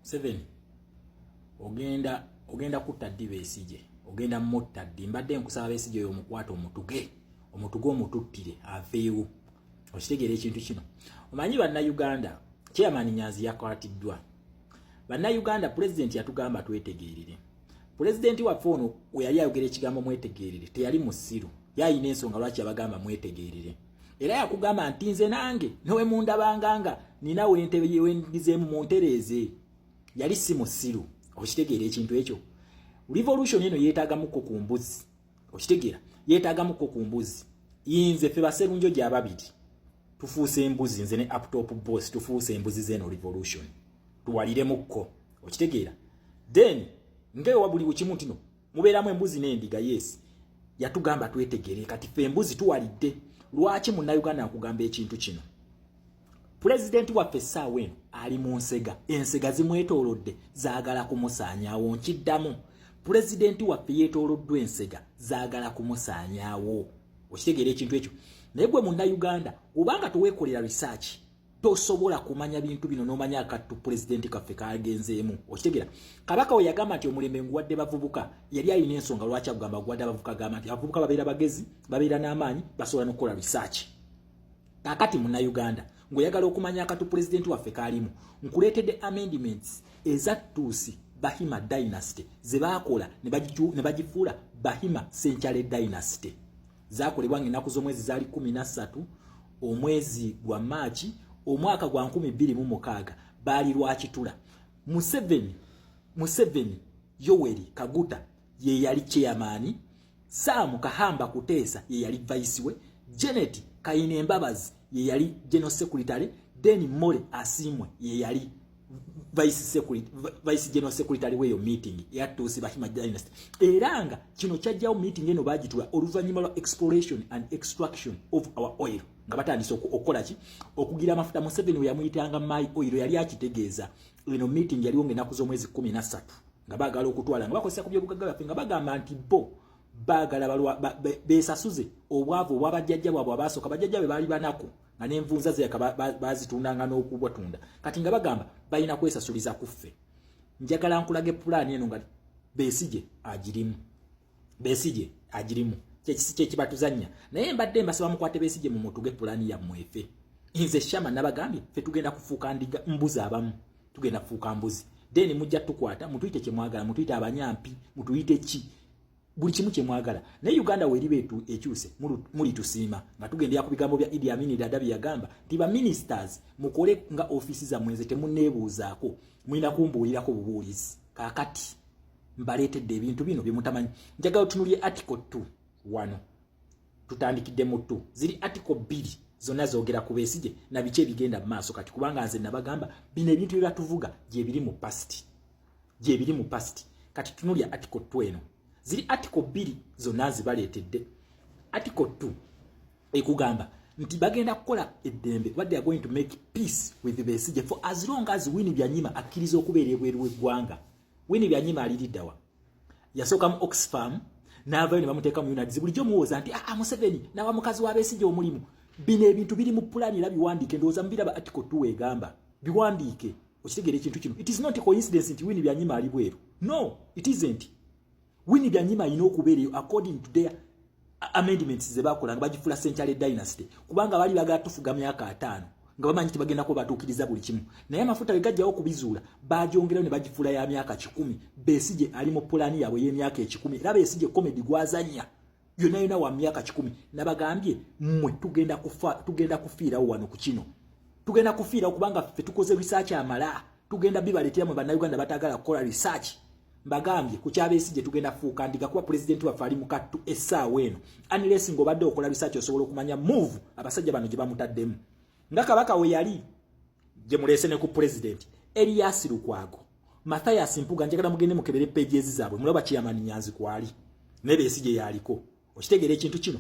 7 ogenda kutta ddi Besigye, ogenda mutta ddi. Mbadde nkusaba Besigye oyo omukwata omutuge omututtire aveewo. Okitegeera ekintu kino. Omanyi bannayuganda, Chairman Nyanzi yakwatiddwa. Bannayuganda, President yatugamba twetegeerere. President waffe ono we yali ayogera ekigambo mwetegeerere teyali musiru. Yayina ensonga lwaki abagamba mwetegeerere. Era yakugamba nti nze nange nowe mundabanganga nina wentebe yewendizeemu muntereeze. Yali si musiru. Okitegeera ekintu ekyo. Revolution eno yeetaagamuko ku mbuzi. Okitegeera yeetaagamuko ku mbuzi. Yinze ffe baserunjo gy'ababiri tufuuse embuzi, nze ne uptop boss tufuuse embuzi zeno revolution. Tuwaliremukko. Okitegeera. Then ngewe wabuli bukimu tino mubeeramu embuzi n'endiga. Yes, yatugamba twetegere kati ffe embuzi tuwalidde. Lwaki munnayuganda akugamba ekintu kino? President waffe ssaawa eno ali mu nsega. Ensega zimwetoolodde zaagala kumusaanyaawo. Nkiddamu, President waffe yeetooloddwa ensega zaagala kumusaanyaawo. Okitegeera ekintu ekyo. Naye gwe munnayuganda obanga toweekolera research tosobola kumanya bintu bino n'omanya akattu President kaffe kagenzeemu. Okitegeera. Kabaka we yagamba nti omulembe nguwadde bavubuka, yali alina ensonga lwaki agamba guwadde abavubuka, agamba nti abavubuka babeera bagezi, babeera n'amaanyi, basobola n'okukola research. Kakati munnayuganda ng'oyagala okumanya akattu President waffe kaalimu, nkuleetedde amendments ezattuusi Bahima Dynasty ze baakola ne bagifuula Bahima Senchale Dynasty. Zaakolebwa ng'ennaku z'omwezi zaali 13 omwezi gwa Maachi omwaka gwa 2026. Baali Lwakitula. Museveni Yoweri Kaguta ye yali chairman, Sam Kahamba Kuteesa ye yali vice we, Janet Kayine Mbabazi ye yali general secretary, then Mole Asimwe ye yali vice general secretary weyo meeting yatuusi Bahima Dynasty. Eranga kino kyajjawo meeting eno bagitula oluvannyuma lwa exploration and extraction of our oil. Nga batandise okukola ki okugira amafuta. Museveni we yamuyitanga my oil yali akitegeeza eno meeting yaliwo ng'ennaku z'omwezi 13 nga baagala okutwala nga bakozesa ku byobugagga baffe nga bagamba nti bo baagala beesasuze obwavu obwabajjajja bwabwe abasooka. Bajjajja be baali banako nga n'envunza ze bazitundanga n'okubwatunda, kati nga bagamba balina kwesasuliza kuffe. Njagala nkulaga pulaani eno nga Besigye agirimu. Kye kibatuzannya. Naye mbadde mbasaba mukwate Besigye mu mutuge pulaani yammwe ffe. Nze Shama nabagambye ffe tugenda kufuuka ndiga mbuzi abamu. Tugenda kufuuka mbuzi. Then mujja tukwata mutuyite kye mwagala, mutuyite abanyampi, mutuyite ki. Buli kimu kye mwagala. Naye Uganda weribeetu ekyuse muli tusiima nga tugendera ku bigambo bya Idi Amin Dada byagamba nti ba ministers mukole nga ofisi za mwenze temunneebuuzaako, mulina kumbuulirako bubuulizi. Kaakati mbaleetedde ebintu bino bye mutamanyi. Njagala tunuulye article 2 wano. Tutandikidde mu 2. Ziri article 2 zonna zoogera ku Besigye na biki ebigenda mu maaso kati, kubanga nze nabagamba bino ebintu bye batuvuga gye biri mu past. Kati tunuulye article 2 eno. Ziri article 2 zonna zibaleetedde. Article 2 ekugamba nti bagenda kukola eddembe, what they are going to make peace with Besigye for as long as Winnie Byanyima akkiriza okubeera ebweru w'eggwanga. Winnie Byanyima aliddawa yasooka mu Oxfam n'avayo ne bamuteeka mu United. Bulijjo muwooza nti Museveni nawa mukazi wa Besigye omulimu. Bino ebintu biri mu pulaani era biwandiike. Ndowooza mbiraba article 2 egamba biwandiike. Okitegeera ekintu kino. It is not a coincidence nti Winnie Byanyima ali bweru. No, it isn't. Winnie Byanyima alina okubeera according to their amendments ze bakola nga bagifuula Senchale Dynasty, kubanga bali bagala tufuga myaka 5 nga bamanyi nti bagenda ko batuukiriza buli kimu. Naye amafuta we gajjawo okubizuula bagyongerayo ne bagifuula ya myaka 10. Besigye ali mu pulaani yaabwe y'emyaka 10 era Besigye comedy gwazanya yonna wa myaka 10. Nabagambye mmwe tugenda kufiirawo wano ku kino. Tugenda kufiirawo kubanga ffe tukoze research amala. Tugenda bibaleetera mu bannayuganda batagala kukola research. Mbagambye ku kya Besigye tugenda fuuka ndiga kuba president waffe ali mu kattu essaawa eno. Unless ng'obadde okola research osobola okumanya move abasajja bano gye bamutaddemu. Nga Kabaka we yali gye muleese ne ku president Elias Lukwago, Mathias Mpuga, njagala mugende mukebere pages zaabwe mulaba Chairman Nyanzi kwali ne Besigye yaliko. Okitegeera ekintu kino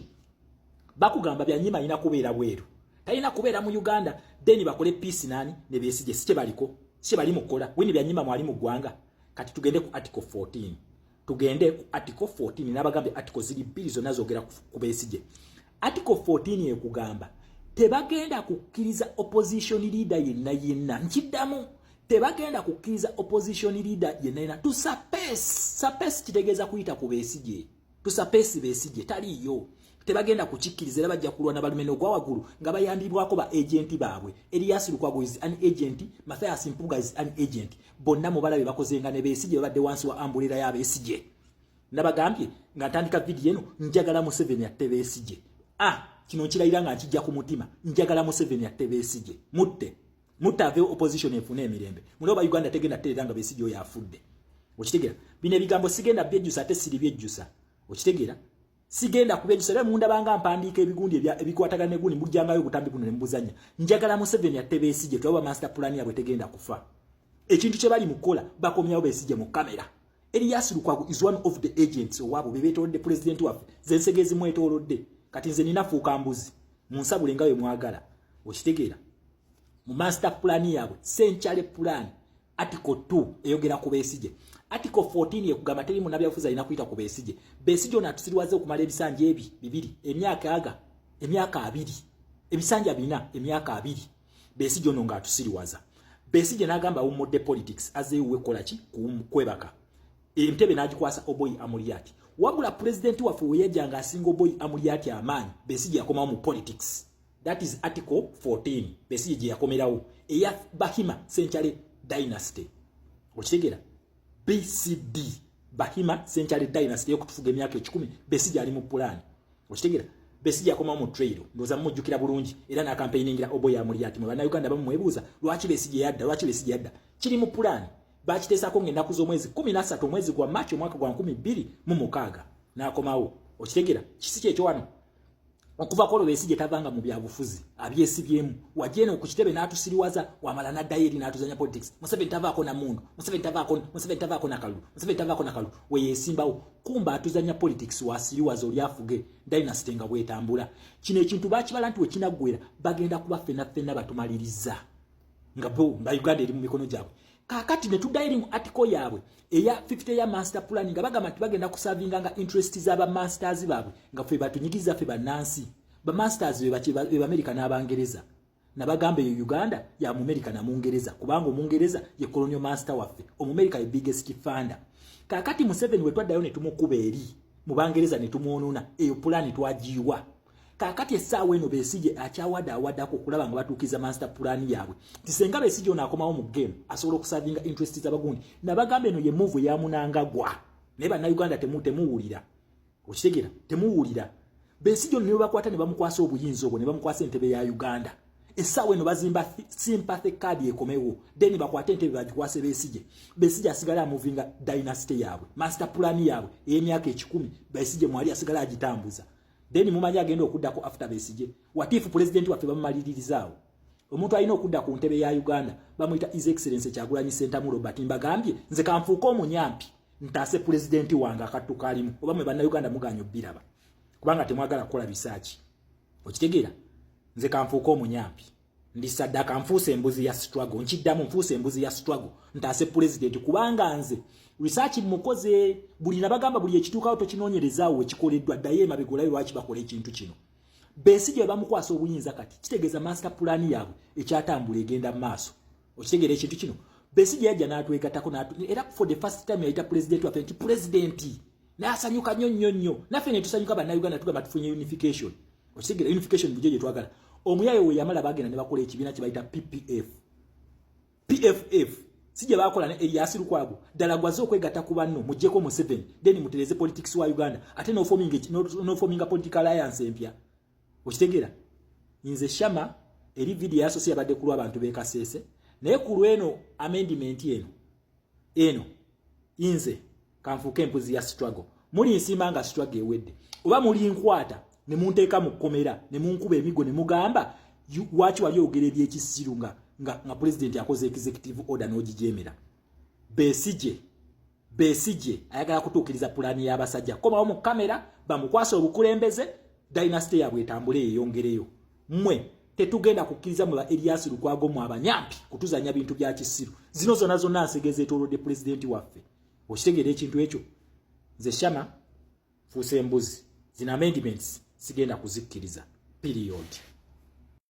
bakugamba Byanyima alina kubeera bweru, talina kubeera mu Uganda. Then bakole peace nani ne Besigye si kye baliko, si bali mukola. Winnie Byanyima mwali mu ggwanga. Kati tugende ku article 14. Tugende ku article 14 n'abagambe article ziri 2 zonna zoogera ku Besigye. Article 14 ekugamba tebagenda kukkiriza opposition leader yenna. Nkiddamu tebagenda kukkiriza opposition leader yenna to suppress kitegeeza kuyita ku Besigye to suppress Besigye taliyo tebagenda kukikkiriza era bajja kulwana balumene ogwa waggulu nga bayambibwako ba agenti baabwe Elias Lukwago is an agent Mathias Mpuga is an agent bonna mu balabe bakozenga ne Besigye babadde wansi wa ambulira ya Besigye nabagambye nga ntandika video eno njagala Museveni atte Besigye kino kirayira nga nkijja ku mutima njagala Museveni atte Besigye mutave opposition efune emirembe muloba Uganda tegenda teranga Besigye oyo afudde okitegera bino ebigambo sigenda byejjusa ate siri byejjusa okitegera sigenda kubejjusa era munda banga mpandiika ebigundi ebikwatagana neguni mujjangayo okutambi kuno ne mbuzanya njagala Museveni atte Besigye tuba master plan yabwe tegenda kufa ekintu kye bali mukola bakomyawo Besigye mu kamera Elias Lukwago is one of the agents owabo bebetolodde president waffe zensegezi mwetolodde kati nze ninafuuka mbuzi munsabule ngayo mwagala okitegeera mu master plan yabwe century plan article 2 eyogera ku Besigye article 14 yekugamba teri mu nabyafuza ina kuyita ku Besigye Besigye ona tusiriwaze okumala ebisanja bibiri emyaka 2 ebisanja bina emyaka 2 Besigye ono nga atusiriwaza Besigye nagamba umodde politics azeewe kola ki kwebaka entebe nagikwasa Oboy Amuriati wabula president waffe weyajanga asinga Oboy Amuriati amaanyi Besigye yakomawo mu politics that is article 14 Besigye yakomerawo eya Bahima Century Dynasty okitegera BCD Bahima Century Dynasty yokutufuga emyaka 10 Besigye ali mu plan okitegera Besigye yakomawo mu trail ndoza mujjukira bulungi era na campaigningira Oboy Amuriati mu bana Uganda bamwebuuza lwaki Besigye yadda kiri mu plan bakitesako ng'ennaku z'omwezi 13 omwezi gwa March omwaka gwa 2016 n'akomawo okitegera kisi kyekyo wano okuva ko Besigye tavanga mu byabufuzi abyesibyemu wajene okukitebe n'atusiriwaza wamala na diary n'atuzanya politics Museveni tavaako na mundu Museveni tavaako na kalu weyesimbawo kumba atuzanya politics wasiriwaza oli afuge dynasty nga bwetambula kino ekintu bakibala nti wekinagwera bagenda kuba fenna batumaliriza nga Uganda eri mu mikono gyabwe kakati ne tudayiri mu article yaabwe eya 50 ya master plan nga bagamba nti bagenda kusavinga nga interest z'aba masters baabwe nga ffe batunyigiza ffe banansi ba masters be America n'abangereza na bagambe yo Uganda ya mu America na Mungereza kubanga Mungereza ye colonial master waffe America ye biggest funder kakati Museveni wetwaddayo ne tumukuba eri mu bangereza ne tumuonona eyo plan twajiwa kakati essaawa eno Besigye akyawada ko kulaba nga batuukiza master plan yaabwe tisenga Besigye ono akomawo mu game asobola okusavinga interest z'abagundi nabagambe eno ye move ya Munangagwa naye bannayuganda temuwulira okitegera temuwulira Besigye ono ne bakwata ne bamukwasa obuyinza obwo ne bamukwasa entebe ya Uganda essaawa eno bazimba sympathy card ekomewo then bakwata entebe bagikwase Besigye asigala amuvinga dynasty yaabwe master plan yaabwe ey'emyaka 10 Besigye mwali asigala agitambuza then mumanya agenda okuddako after Besigye watifu president waffe bamumaliririzaawo omuntu alina okudda ku ntebe ya Uganda bamuyita his excellence Kyagulanyi Ssentamu Robert mbagambye nze kanfuuka omunyampi ntaase president wange akattuka alimu oba mwe bannayuganda muganya obbiraba kubanga temwagala kukola bisaaki okitegeera nze kanfuuka omunyampi ndi saddaka nfuuse embuzi ya struggle nkiddamu nfuuse embuzi ya struggle ntaase president kubanga nze research mukoze buli nabagamba buli ekituukawo tokinoonyerezaawo wekikoleddwa ddayo emabegolayo lwaki bakola ekintu kino Besigye bamukwasa obuyinza kati kitegeeza master plan yaabwe ekyatambula egenda mu maaso okitegeera ekintu kino Besigye yajja n'atwegattako era for the first time yayita president waffe nti president n'asanyuka nnyo naffe ne tusanyuka bannayuganda tugamba tufunye unification okitegeera unification bujje gye twagala omuyayo we yamala bagenda ne bakola ekibiina kye bayita PFF sije bakola ne Elias Lukwago ddala gwazo okwegatta ku banno mujjeko Museveni then mutereze politics wa Uganda ate no forming a political alliance empya okitegeera nze Shama eri video yaso si yabadde kulwa abantu be Kasese naye ku lweno amendment eno inze kanfuuka empuzi ya struggle muli nsimanga struggle ewedde oba muli nkwata ne munteeka mu kkomera ne munkuba emigo ne mugamba wachi wali ogera ebyekisiru nga president yakoze executive order n'ogijemera Besigye ayagala kutuukiriza pulani y'abasajja komawo mu kamera bamukwasa obukulembeze dynasty yabwe etambule eyongereyo mmwe tetugenda kukkiriza mu ba Elias Lukwago mu abanyampi kutuzanya bintu bya kisiru zino zonna nsegeze etolodde president waffe okitegeera ekintu ekyo nze Shama fuuse embuzi zina amendments sigenda kuzikkiriza period